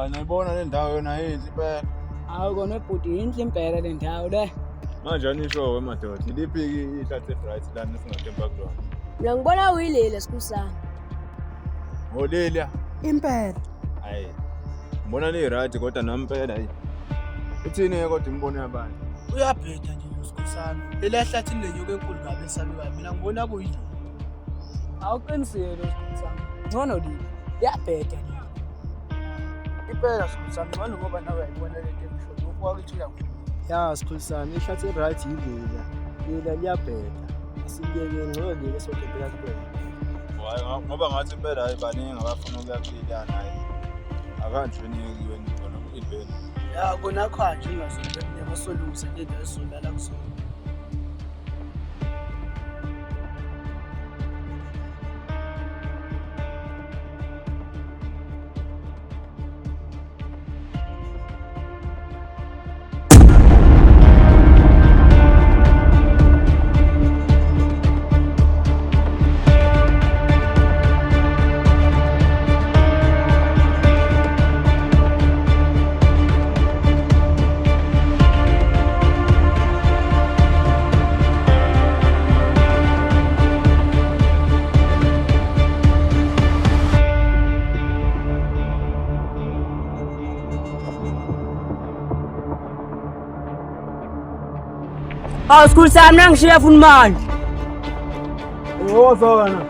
Ngiyibona le ndawo yona yinhle impela. Hawu kona ebhuti yinhle impela le ndawo le. Manje anisho wemadoda, iliphi ihlathi e-bright lana esingathemba kulona? Mina ngibona uyileli sikhulu sami. Ngolelia. Impela. Hayi. Ngibona ni-right kodwa nami impela hayi. Uthini kodwa imbone yabani? Uyabheda nje sikhulu sami. Leli hlathi lilenyuka enkulu kabi esalukayo. Mina ngibona kuyini. Awuqinisile sikhulu sami. Ngcono lini? Yabheda nje. Impela sikhulu sami ngcono ngoba nawe uyayibona le nto emhlophe. Ukwakuthuya kubi. Ya sikhulu sami ihlathi e-right yilela. Lela liyabheda. Asiyeke ngcono leli sokuphela kuphela. Hayi ngoba ngathi impela hayi baningi abafuna ukuya kuleliana hayi. Akanje niyiwe ngibona ku-event. Ya kona khanje ingazobona basolusa le nto esonala kusona. Hawu sikhulu sami nangishiya funa manje. Ngozona.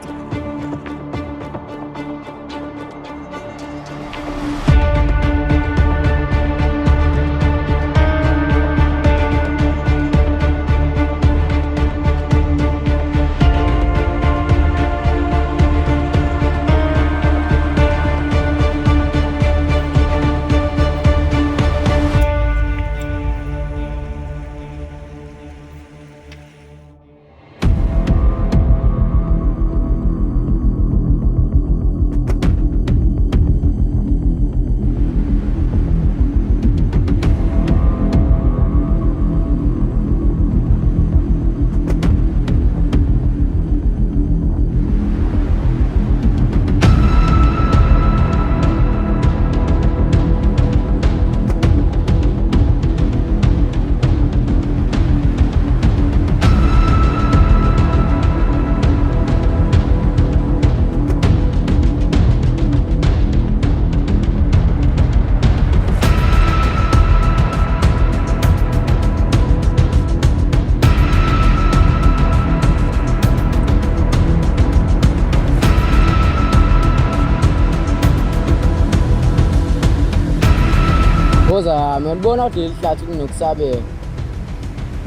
Boza, ngiyabona ukuthi ihlathi kunokusabela.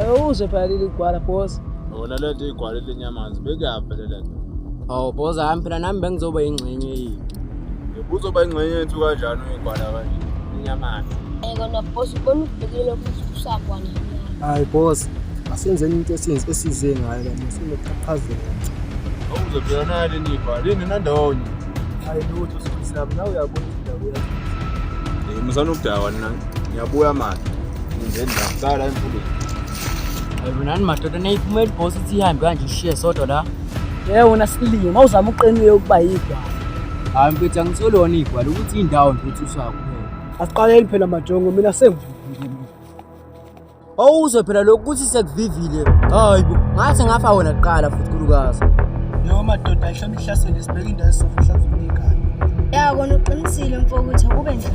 Awuze phela leli gwala boss. Wona le nto igwala lenyamanzi bekuyaphi le nto? Hawu boza yami phela nami bengizoba ingxenye yini. Uzoba ingxenye yethu kanjani uyigwala kanje? Inyamanzi. Kona boss ubona ukubhekile ukuthi usakwana. Hayi boss, asenzeni into esize ngayo la sinokuchaphazela. Awuzophila nayo le nigwala, lini nandonye. Hayi lutho sikhulu sami nawe uyabona indawo yakho. Ngizana ukudakwa nina. Ngiyabuya manje. Ngizeni ngakusala emfuleni. Hayi nani madoda nayiphumela boss ithi ihambe kanje ishiye sodwa la. Wona silima awuzama uqiniwe ukuba yigwala. Hayi mfethu angisolona igwala ukuthi indawo nje uthi usakuphela. Asiqaleni phela majongo mina sengivukile. Awuze phela lokhu ukuthi sekuvivile. Hayibo, ngathi ngafa wena kuqala futhi kulukazi. Yo madoda ayihlamba ihlasele sibheke indawo esofihla kunikani. Ya kona uqinisile mfowethu ukuthi akube njalo.